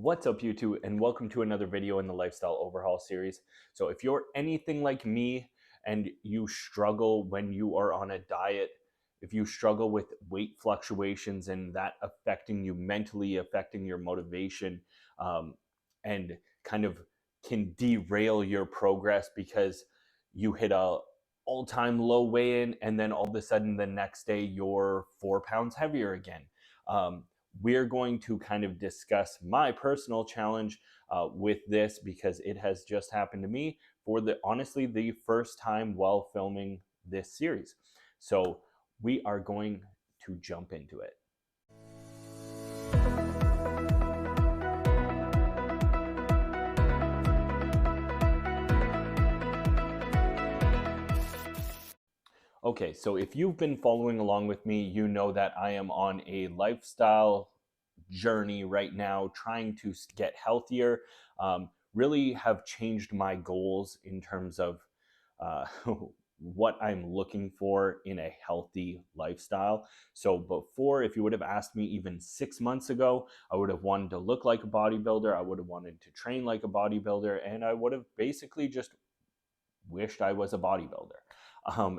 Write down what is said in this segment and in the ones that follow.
What's up, YouTube, and welcome to another video in the Lifestyle Overhaul series. So if you're anything like me and you struggle when you are on a diet, if you struggle with weight fluctuations and that affecting you mentally, affecting your motivation, and kind of can derail your progress because you hit a all-time low weigh-in and then all of a sudden the next day you're 4 pounds heavier again. Um, we're going to kind of discuss my personal challenge with this because it has just happened to me for honestly the first time while filming this series. So we are going to jump into it. Okay, so if you've been following along with me, you know that I am on a lifestyle journey right now, trying to get healthier. Really have changed my goals in terms of uh, what I'm looking for in a healthy lifestyle. So before, if you would have asked me even 6 months ago, I would have wanted to look like a bodybuilder. I would have wanted to train like a bodybuilder, and I would have basically just wished I was a bodybuilder.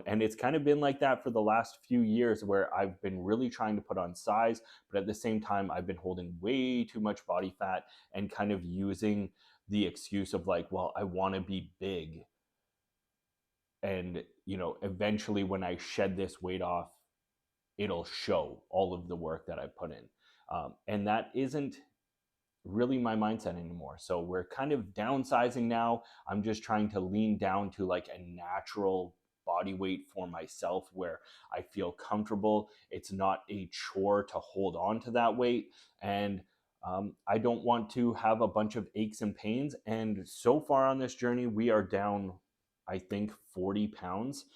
And it's kind of been like that for the last few years where I've been really trying to put on size, but at the same time, I've been holding way too much body fat and kind of using the excuse of like, well, I want to be big. And, eventually when I shed this weight off, it'll show all of the work that I put in. And that isn't really my mindset anymore. So we're kind of downsizing now. I'm just trying to lean down to like a natural body weight for myself where I feel comfortable. It's not a chore to hold on to that weight. And I don't want to have a bunch of aches and pains. And so far on this journey, we are down, I think, 40 pounds,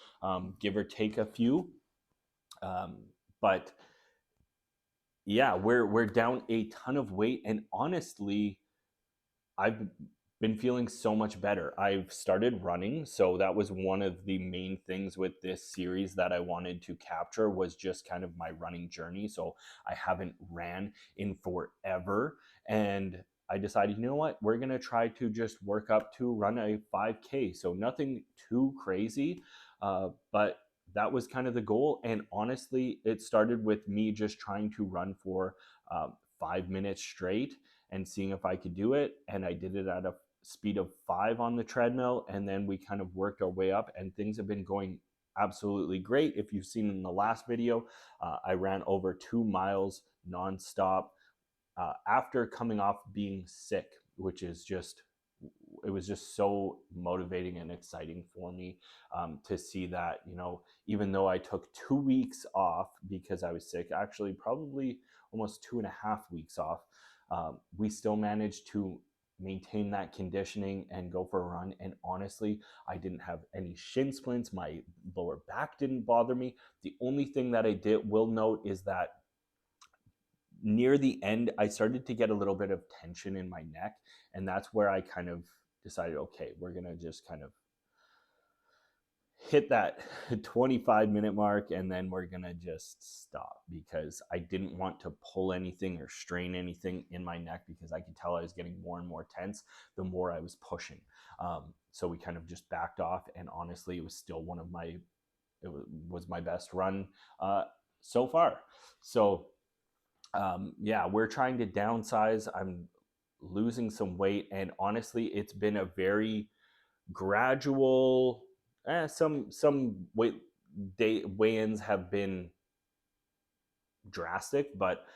give or take a few. But yeah, we're down a ton of weight, and honestly, I've been feeling so much better. I've started running, so that was one of the main things with this series that I wanted to capture was just kind of my running journey. So I haven't ran in forever, and I decided, you know what, we're gonna try to just work up to run a 5K. So nothing too crazy, but that was kind of the goal. And honestly, it started with me just trying to run for 5 minutes straight and seeing if I could do it. And I did it at a speed of 5 on the treadmill. And then we kind of worked our way up, and things have been going absolutely great. If you've seen in the last video, I ran over 2 miles nonstop after coming off being sick, which is just, it was just so motivating and exciting for me to see that, even though I took 2 weeks off because I was sick, actually probably almost 2.5 weeks off, we still managed to maintain that conditioning and go for a run. And honestly, I didn't have any shin splints. My lower back didn't bother me. The only thing that I will note is that near the end, I started to get a little bit of tension in my neck. And that's where I kind of decided, okay, we're going to just kind of hit that 25-minute mark, and then we're going to just stop because I didn't want to pull anything or strain anything in my neck because I could tell I was getting more and more tense the more I was pushing. So we kind of just backed off. And honestly, it was still it was my best run so far. So yeah, we're trying to downsize. I'm losing some weight, and honestly, it's been a very gradual. Some weigh-ins have been drastic, but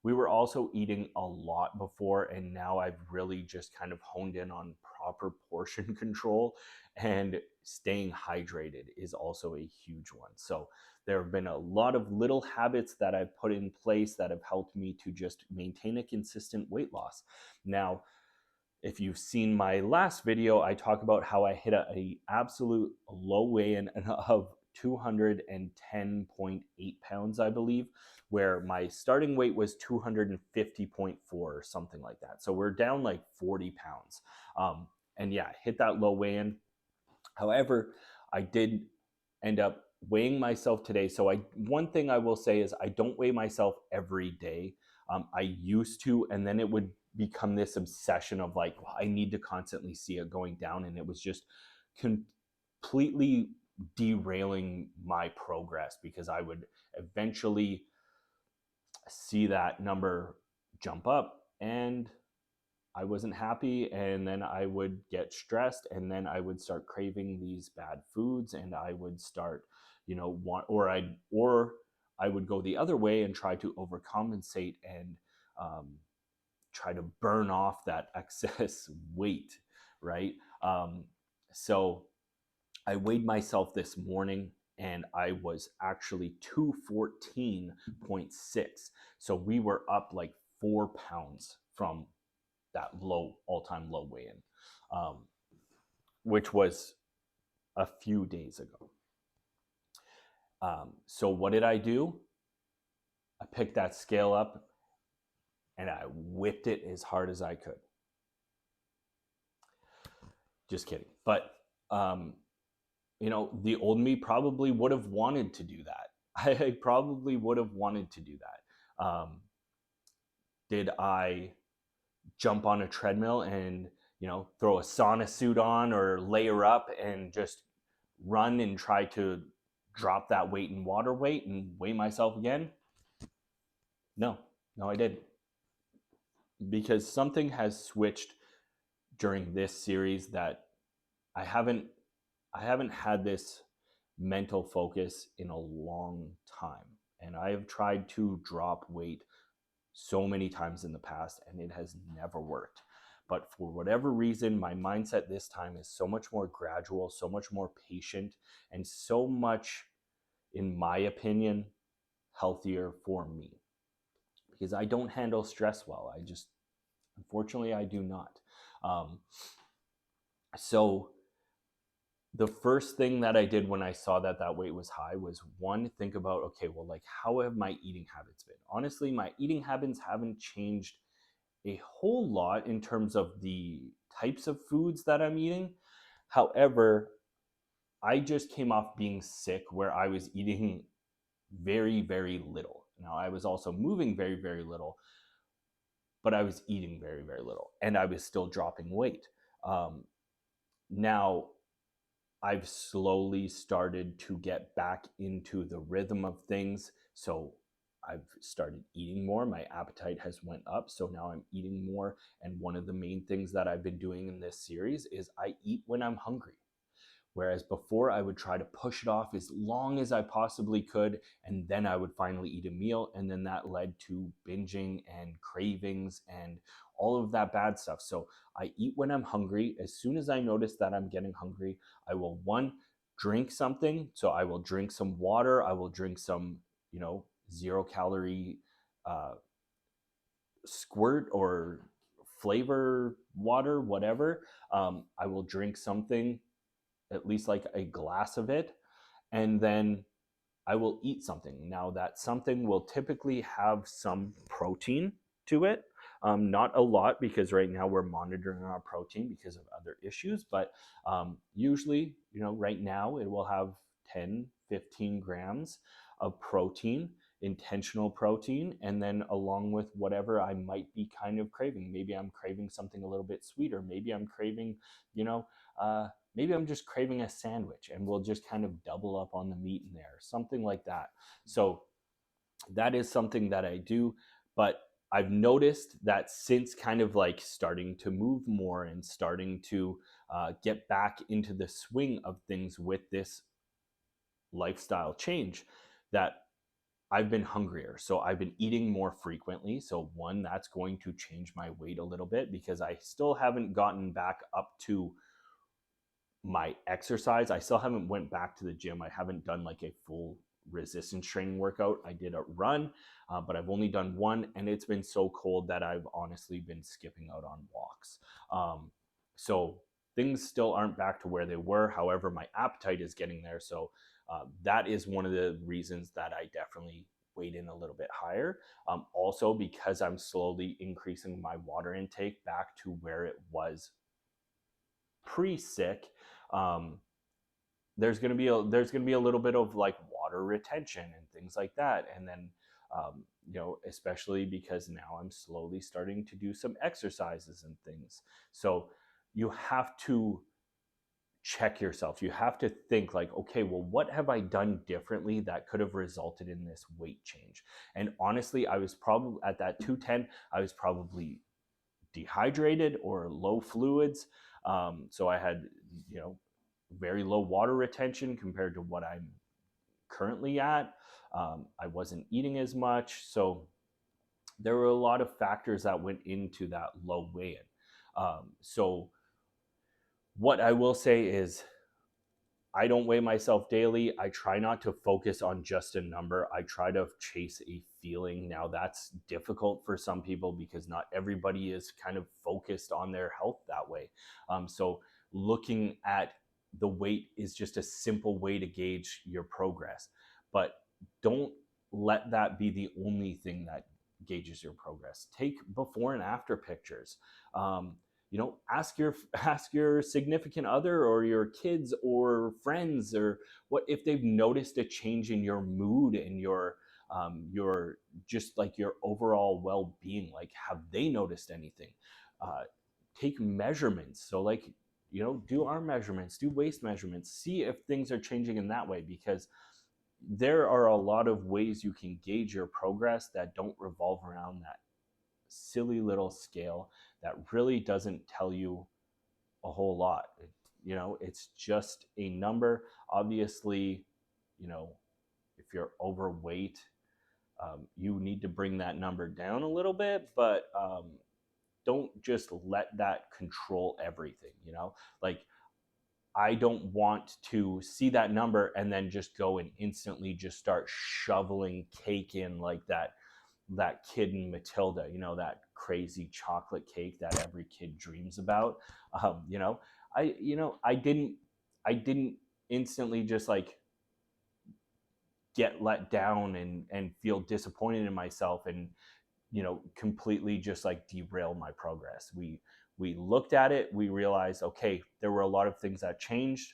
we were also eating a lot before, and now I've really just kind of honed in on proper portion control, and staying hydrated is also a huge one. So there have been a lot of little habits that I've put in place that have helped me to just maintain a consistent weight loss. Now, if you've seen my last video, I talk about how I hit a absolute low weigh-in of 210.8 pounds, I believe, where my starting weight was 250.4 or something like that. So we're down like 40 pounds. And yeah, hit that low weigh-in. However, I did end up weighing myself today. So one thing I will say is I don't weigh myself every day. I used to, and then it would become this obsession of like, well, I need to constantly see it going down. And it was just completely derailing my progress because I would eventually see that number jump up and I wasn't happy, and then I would get stressed, and then I would start craving these bad foods, and I would start, or I would go the other way and try to overcompensate and um, try to burn off that excess weight, right? Um, so I weighed myself this morning and I was actually 214.6. So we were up like 4 pounds from that low, all-time low weigh-in, which was a few days ago. So what did I do? I picked that scale up and I whipped it as hard as I could. Just kidding. But the old me probably would have wanted to do that. I probably would have wanted to do that. Did I jump on a treadmill and throw a sauna suit on or layer up and just run and try to drop that weight in water weight and weigh myself again? No, no, I didn't. Because something has switched during this series that I haven't I haven't had this mental focus in a long time. And I have tried to drop weight so many times in the past and it has never worked. But for whatever reason, my mindset this time is so much more gradual, so much more patient, and so much, in my opinion, healthier for me. Because I don't handle stress well. Unfortunately, I do not. Um, so the first thing that I did when I saw that that weight was high was one, think about, okay, well, like, how have my eating habits been? Honestly, my eating habits haven't changed a whole lot in terms of the types of foods that I'm eating. However, I just came off being sick where I was eating very, very little. Now, I was also moving very, very little, but I was eating very, very little and I was still dropping weight. Now, I've slowly started to get back into the rhythm of things. So I've started eating more. My appetite has went up. So now I'm eating more. And one of the main things that I've been doing in this series is I eat when I'm hungry. Whereas before, I would try to push it off as long as I possibly could, and then I would finally eat a meal. And then that led to binging and cravings and all of that bad stuff. So I eat when I'm hungry. As soon as I notice that I'm getting hungry, I will, one, drink something. So I will drink some water. I will drink some, 0 calorie uh, squirt or flavor water, whatever. I will drink something, at least like a glass of it, and then I will eat something. Now, that something will typically have some protein to it. Not a lot because right now we're monitoring our protein because of other issues, but usually, right now it will have 10, 15 grams of protein, intentional protein, and then along with whatever I might be kind of craving. Maybe I'm craving something a little bit sweeter. Maybe I'm craving, maybe I'm just craving a sandwich and we'll just kind of double up on the meat in there, something like that. So that is something that I do. But I've noticed that since kind of like starting to move more and starting to get back into the swing of things with this lifestyle change, that I've been hungrier. So I've been eating more frequently. So, one, that's going to change my weight a little bit because I still haven't gotten back up to my exercise. I still haven't went back to the gym. I haven't done like a full resistance training workout. I did a run, but I've only done one, and it's been so cold that I've honestly been skipping out on walks. So things still aren't back to where they were. However, my appetite is getting there. So that is one of the reasons that I definitely weighed in a little bit higher. Also, because I'm slowly increasing my water intake back to where it was pre-sick. um, there's going to be a little bit of like water retention and things like that, and then especially because now I'm slowly starting to do some exercises and things. So you have to check yourself. You have to think like, okay, well, what have I done differently that could have resulted in this weight change? And honestly, I was probably at that 210, I was probably dehydrated or low fluids. So I had, you know, very low water retention compared to what I'm currently at. I wasn't eating as much. So there were a lot of factors that went into that low weigh in. So what I will say is I don't weigh myself daily. I try not to focus on just a number. I try to chase a feeling. Now, that's difficult for some people because not everybody is kind of focused on their health that way. So, looking at the weight is just a simple way to gauge your progress. But don't let that be the only thing that gauges your progress. Take before and after pictures. Ask your significant other or your kids or friends or what if they've noticed a change in your mood and your just like your overall well-being. Like, have they noticed anything? uh, Take measurements. So like, do arm measurements, do waist measurements, see if things are changing in that way, because there are a lot of ways you can gauge your progress that don't revolve around that silly little scale that really doesn't tell you a whole lot. It's just a number. Obviously, you know, if you're overweight, you need to bring that number down a little bit, but don't just let that control everything. Like, I don't want to see that number and then just go and instantly just start shoveling cake in like that kid in Matilda, that crazy chocolate cake that every kid dreams about. I didn't instantly just like get let down and feel disappointed in myself and completely just like derail my progress. We looked at it, we realized, okay, there were a lot of things that changed,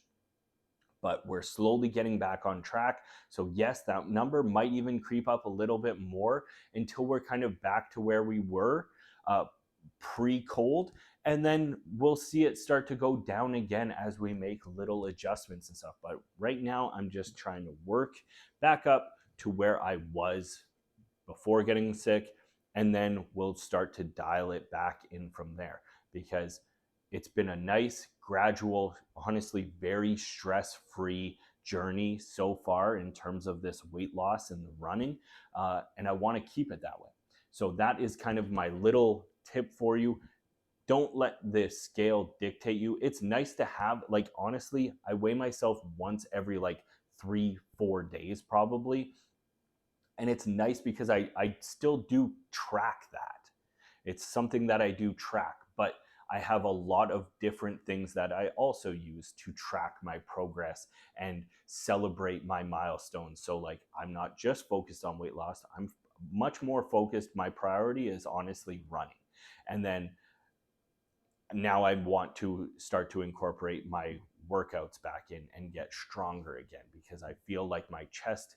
but we're slowly getting back on track. So yes, that number might even creep up a little bit more until we're kind of back to where we were uh, pre-cold, and then we'll see it start to go down again as we make little adjustments and stuff. But right now, I'm just trying to work back up to where I was before getting sick, and then we'll start to dial it back in from there, because it's been a nice, gradual, honestly, very stress free journey so far in terms of this weight loss and the running. And I want to keep it that way. So, that is kind of my little tip for you. Don't let the scale dictate you. It's nice to have, like, honestly, I weigh myself once every like 3-4 days probably. And it's nice because I still do track that. It's something that I do track, but I have a lot of different things that I also use to track my progress and celebrate my milestones. So like, I'm not just focused on weight loss. I'm much more focused. My priority is honestly running. And then now I want to start to incorporate my workouts back in and get stronger again, because I feel like my chest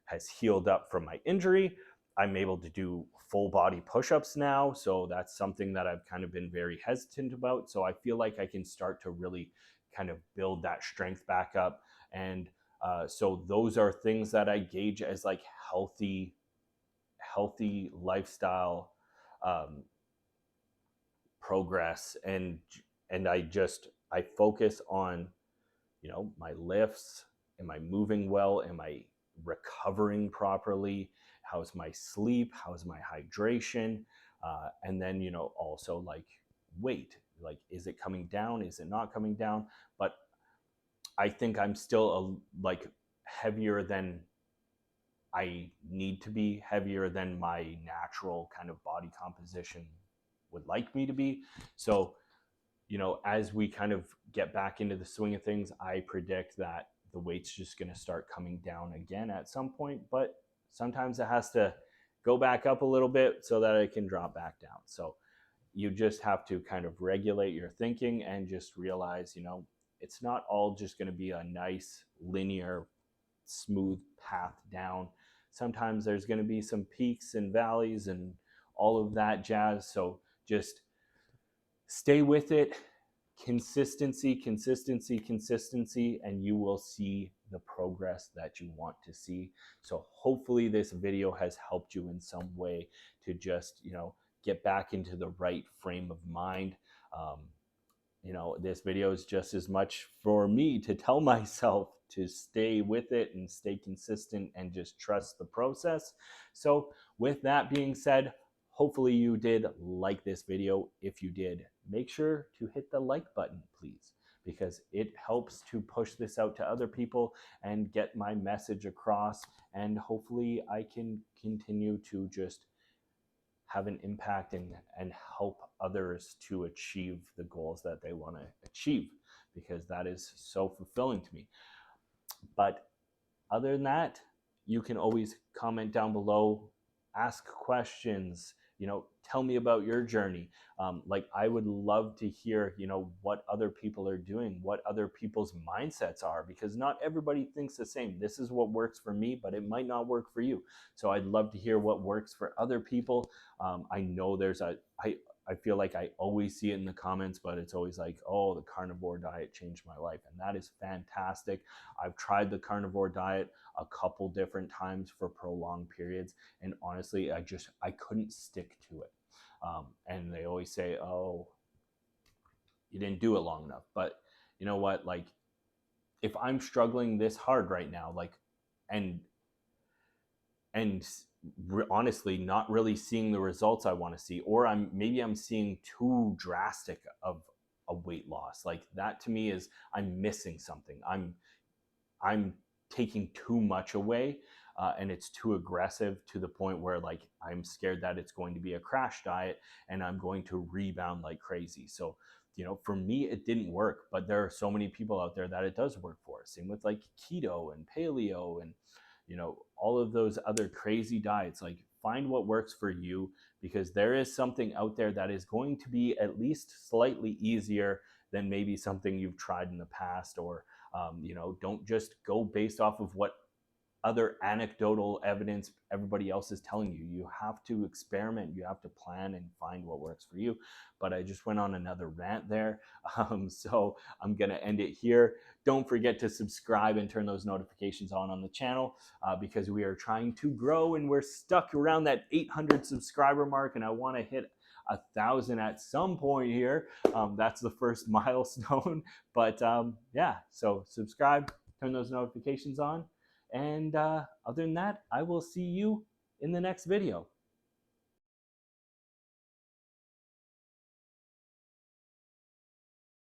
has healed up from my injury. I'm able to do full body push ups now. So that's something that I've kind of been very hesitant about. So I feel like I can start to really kind of build that strength back up. And so those are things that I gauge as like healthy lifestyle um, progress. And I focus on my lifts. Am I moving well? Am I recovering properly? How's my sleep? How's my hydration? And then also like weight. Like, is it coming down? Is it not coming down? But I think I'm still like heavier than I need to be, heavier than my natural kind of body composition would like me to be. So as we kind of get back into the swing of things, I predict that the weight's just going to start coming down again at some point, but sometimes it has to go back up a little bit so that it can drop back down. So you just have to kind of regulate your thinking and just realize, it's not all just going to be a nice linear smooth path down. sometimes there's going to be some peaks and valleys and all of that jazz. So just stay with it. Consistency, consistency, consistency, and you will see the progress that you want to see. So hopefully this video has helped you in some way to just, get back into the right frame of mind. um, this video is just as much for me to tell myself to stay with it and stay consistent and just trust the process. So with that being said, hopefully you did like this video. If you did, make sure to hit the like button, please, because it helps to push this out to other people and get my message across. And hopefully I can continue to just have an impact and help others to achieve the goals that they want to achieve, because that is so fulfilling to me. But other than that, you can always comment down below, ask questions, tell me about your journey. Like, I would love to hear, what other people are doing, what other people's mindsets are, because not everybody thinks the same. This is what works for me, but it might not work for you. So I'd love to hear what works for other people. I know I feel like I always see it in the comments, but it's always like, oh, the carnivore diet changed my life. And that is fantastic. I've tried the carnivore diet a couple different times for prolonged periods, and honestly, I couldn't stick to it. And they always say, oh, you didn't do it long enough. But you know what? Like, if I'm struggling this hard right now, like, and and honestly not really seeing the results I want to see, or I'm seeing too drastic of a weight loss, like that to me is I'm missing something. I'm taking too much away, and it's too aggressive to the point where, like, I'm scared that it's going to be a crash diet and I'm going to rebound like crazy. So for me it didn't work, but there are so many people out there that it does work for. Same with like keto and paleo and all of those other crazy diets. Like, find what works for you, because there is something out there that is going to be at least slightly easier than maybe something you've tried in the past. Or don't just go based off of what other anecdotal evidence everybody else is telling you. You have to experiment, you have to plan and find what works for you. But I just went on another rant there. So I'm going to end it here. Don't forget to subscribe and turn those notifications on the channel, because we are trying to grow and we're stuck around that 800 subscriber mark, and I want to hit 1,000 at some point here. That's the first milestone. But yeah, so subscribe, turn those notifications on. And other than that, I will see you in the next video.